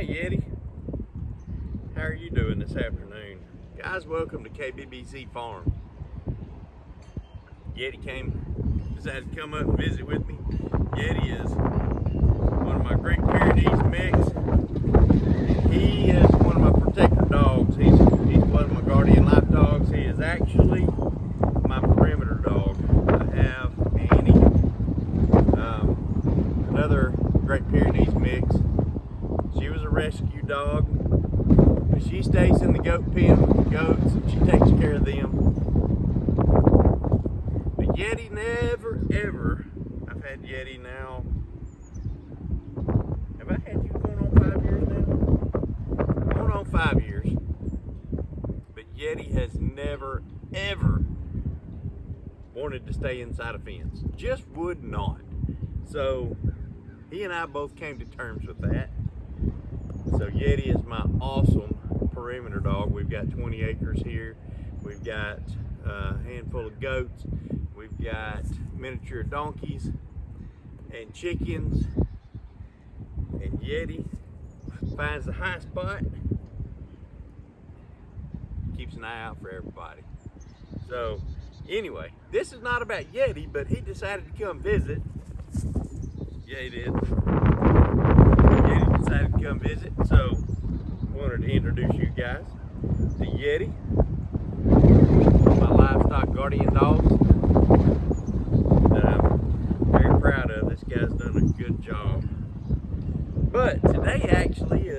Yeti. How are you doing this afternoon? Guys, welcome to KBBZ Farm. Yeti decided to come up and visit with me. Yeti is one of my Great Pyrenees mix. He is one of my protector dogs. He's one of my guardian life dogs. He is actually my perimeter dog. I have Annie, another Great Pyrenees mix. She was a rescue dog, but she stays in the goat pen with the goats and she takes care of them. But Yeti never ever, I've had Yeti now, have I had you going on 5 years now? Going on 5 years. But Yeti has never ever wanted to stay inside a fence. Just would not. So he and I both came to terms with that. So Yeti is my awesome perimeter dog. We've got 20 acres here. We've got a handful of goats. We've got miniature donkeys and chickens. And Yeti finds the high spot, keeps an eye out for everybody. So anyway, this is not about Yeti, but he decided to come visit. Yeah, he did. Yeti decided to come visit, so wanted to introduce you guys to Yeti, my livestock guardian dogs that I'm very proud of. This guy's done a good job. But today actually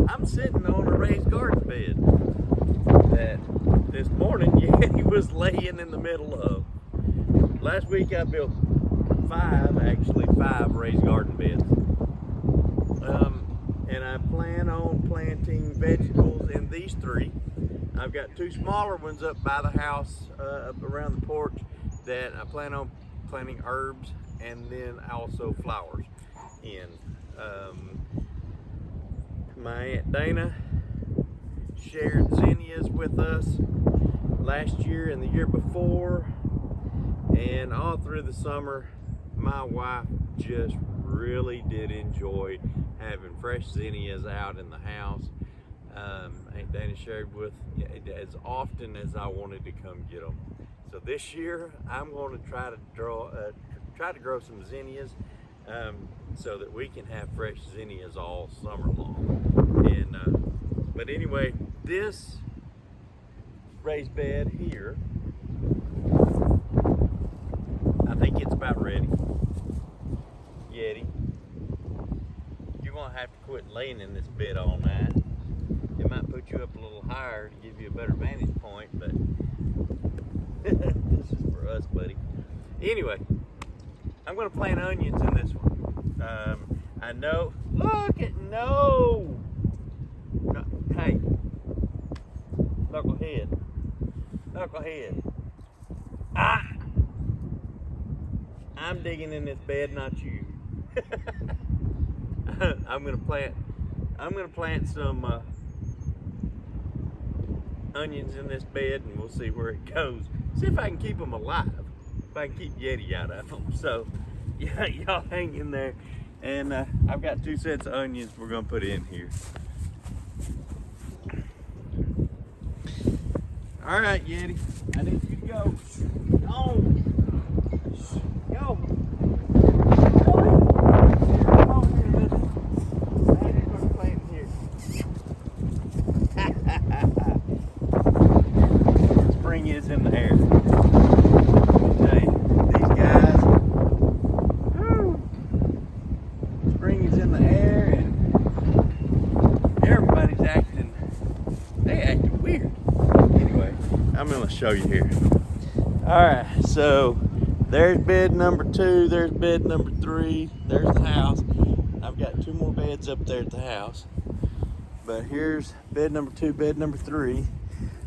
I'm sitting on a raised garden bed that this morning Yeti was laying in the middle of. Last week I built five raised garden beds. And I plan on planting vegetables in these three. I've got two smaller ones up by the house, up around the porch, that I plan on planting herbs and then also flowers in. My Aunt Dana shared zinnias with us last year and the year before, and all through the summer my wife just really did enjoy having fresh zinnias out in the house. Aunt Dana shared with as often as I wanted to come get them. So this year I'm going to try to grow some zinnias so that we can have fresh zinnias all summer long. And but anyway, this raised bed here, I think it's about ready. Yeti, you're gonna have to quit laying in this bed all night. It might put you up a little higher to give you a better vantage point, but this is for us, buddy. Anyway, I'm gonna plant onions in this one. I know, look at, no, hey, knucklehead, I'm digging in this bed, not you. I'm gonna plant some onions in this bed, and we'll see where it goes. See if I can keep them alive, if I can keep Yeti out of them. So yeah, y'all hang in there. And I've got 2 sets of onions we're gonna put in here. All right, Yeti, I need you to go. Go. Go. Come over here, listen. I need to put a plant in here. Spring is in the air. Okay, these guys, woo, spring is in the air and everybody's acting weird. Anyway, I'm gonna show you here. All right, so there's bed number 2, there's bed number 3, there's the house. I've got 2 more beds up there at the house, but here's bed number 2, bed number 3.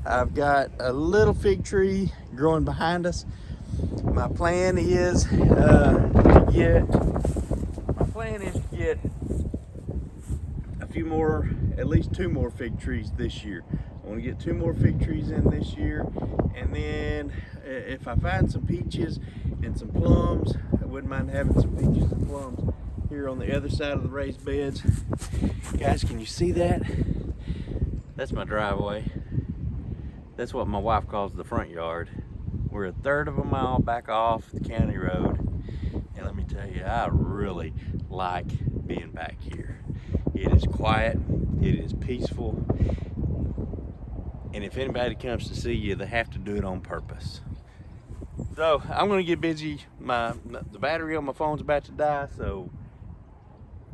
I've got a little fig tree growing behind us. My plan is to get a few more, at least 2 more fig trees this year. I want to get 2 more fig trees in this year, and then if I find some peaches and some plums, I wouldn't mind having some peaches and plums here on the other side of the raised beds. Guys, can you see that? That's my driveway. That's what my wife calls the front yard. We're 1/3 of a mile back off the county road. And let me tell you, I really like being back here. It is quiet, it is peaceful. And if anybody comes to see you, they have to do it on purpose. So I'm gonna get busy. The battery on my phone's about to die, so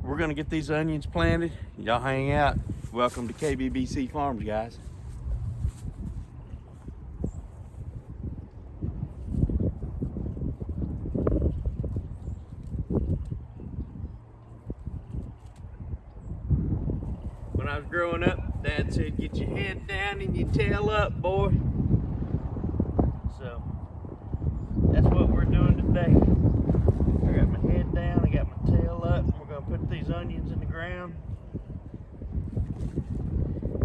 we're gonna get these onions planted. Y'all hang out. Welcome to KBBC Farms, guys. When I was growing up, Dad said, get your head down and your tail up, boy. So that's what we're doing today. I got my head down, I got my tail up. We're gonna put these onions in the ground.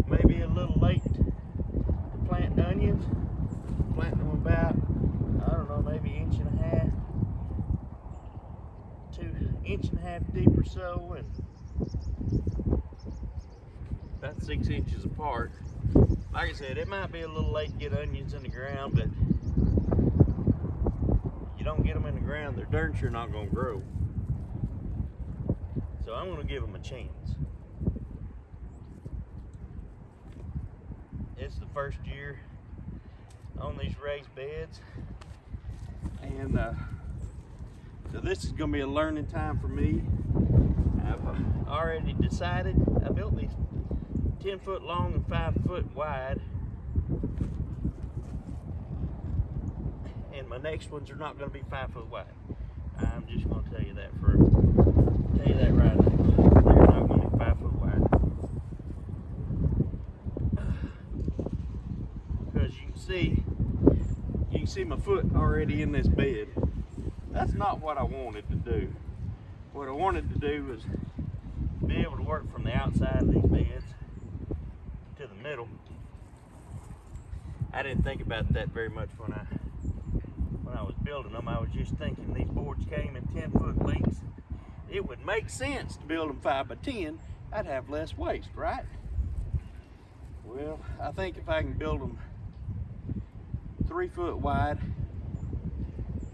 Maybe a little late to plant onions. Planting them about, I don't know, maybe 1.5 to 1.5 inches deep or so, and about 6 inches apart. Like I said, it might be a little late to get onions in the ground, but you don't get them in the ground, they're darn sure not gonna grow. So I'm gonna give them a chance. It's the first year on these raised beds, and so this is gonna be a learning time for me. I've already decided, I built these 10 foot long and 5 foot wide, and my next ones are not going to be 5 foot wide. I'm just going to tell you that right now. They're not going to be 5 foot wide, because you can see my foot already in this bed. That's not what I wanted to do. What I wanted to do was be able to work from the outside of these beds to the middle. I didn't think about that very much when I was building them. I was just thinking these boards came in 10 foot lengths. It would make sense to build them 5 by 10. I'd have less waste, right? Well, I think if I can build them 3 foot wide,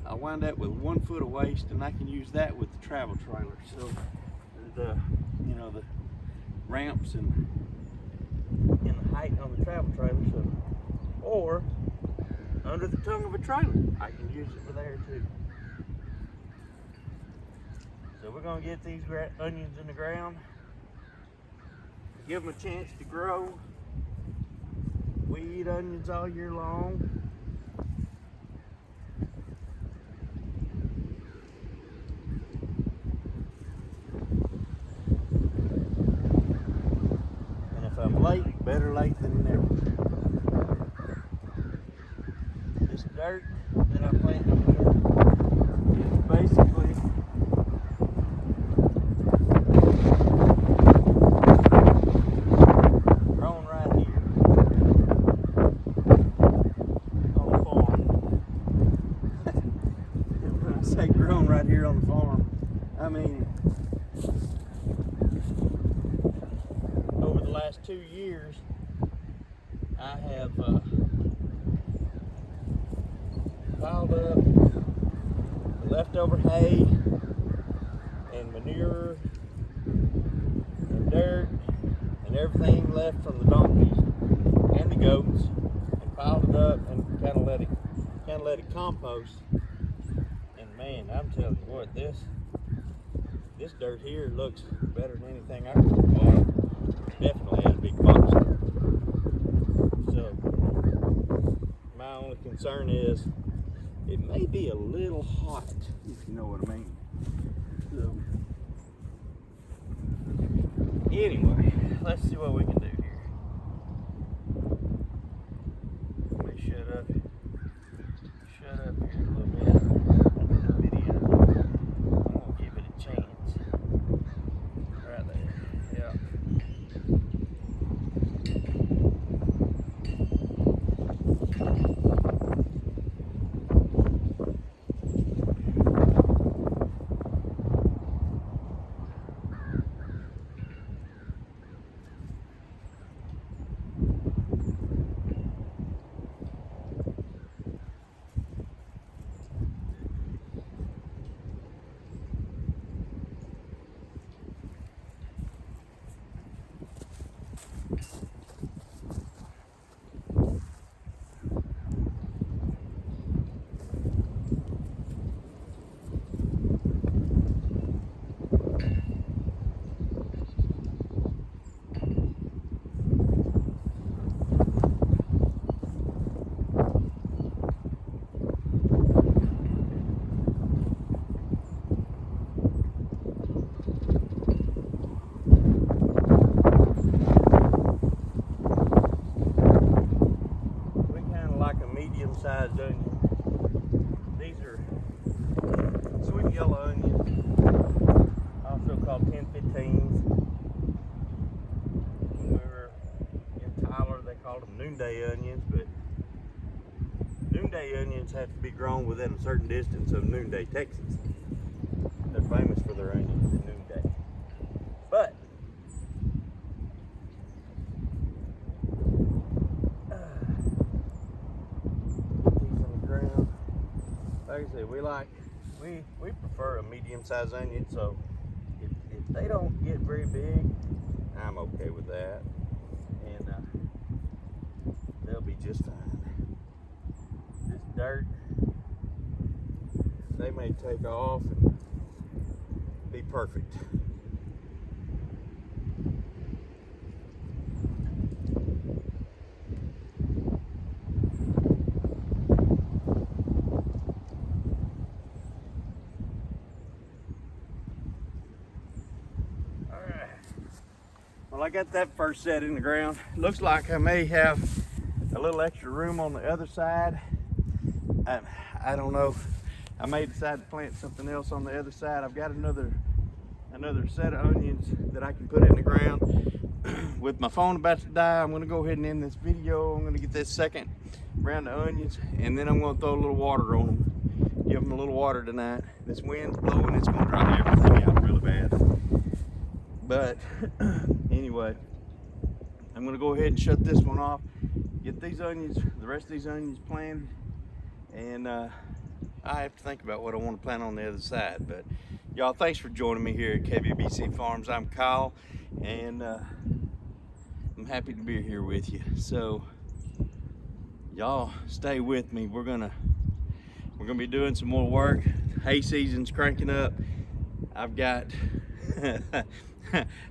I'll wind up with 1 foot of waste, and I can use that with the travel trailer. So the ramps and the height on the travel trailer, so, or under the tongue of a trailer, I can use it for there too. So we're gonna get these onions in the ground, give them a chance to grow. We eat onions all year long. Late, better late than never. This dirt that I planted here is basically grown right here on the farm. When I say grown right here on the farm, I mean last 2 years I have piled up leftover hay and manure and dirt and everything left from the donkeys and the goats, and piled it up and kind of let it compost. And man, I'm telling you what, this dirt here looks better than anything I could have. Definitely has a big box. So my only concern is it may be a little hot, if you know what I mean. So anyway, let's see what we can do here. Let me shut up here a little bit. Under the video. I'm gonna give it a chance. Right there. Yeah. medium-sized onions. These are sweet yellow onions, also called 1015s. When we were in Tyler, they called them noonday onions, but noonday onions have to be grown within a certain distance of Noonday, Texas. They're famous for their onions in Noonday. But put these on the ground. Like I said, we prefer a medium-sized onion, so if they don't get very big, I'm okay with that, and they'll be just fine. This dirt, they may take off and be perfect. Well, I got that first set in the ground. Looks like I may have a little extra room on the other side. I don't know. I may decide to plant something else on the other side. I've got another set of onions that I can put in the ground. With my phone about to die, I'm going to go ahead and end this video. I'm going to get this second round of onions, and then I'm going to throw a little water on them. Give them a little water tonight. This wind's blowing. It's going to dry everything out really bad. But anyway, I'm going to go ahead and shut this one off, get these onions, the rest of these onions planted, and I have to think about what I want to plant on the other side. But y'all, thanks for joining me here at KVBC Farms. I'm Kyle, and I'm happy to be here with you. So y'all stay with me. We're gonna be doing some more work. Hay season's cranking up. I've got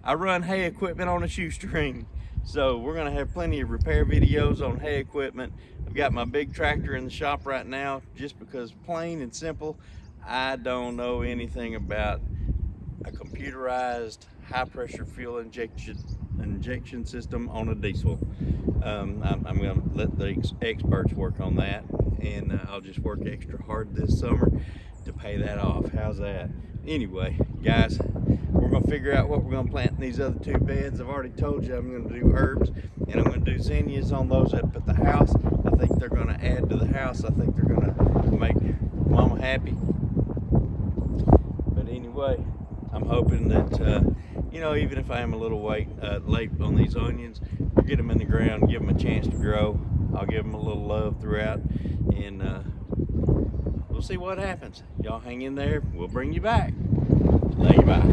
I run hay equipment on a shoestring, so we're gonna have plenty of repair videos on hay equipment. I've got my big tractor in the shop right now, just because, plain and simple, I don't know anything about a computerized high pressure fuel injection system on a diesel. I'm gonna let the experts work on that, and I'll just work extra hard this summer to pay that off. How's that? Anyway, guys, we're gonna figure out what we're gonna plant in these other two beds. I've already told you I'm gonna do herbs, and I'm gonna do zinnias on those up at the house. I think they're gonna add to the house. I think they're gonna make Mama happy. But anyway, I'm hoping that you know, even if I am a little late on these onions, get them in the ground, give them a chance to grow. I'll give them a little love throughout, and we'll see what happens. Y'all hang in there. We'll bring you back. Love you, bye.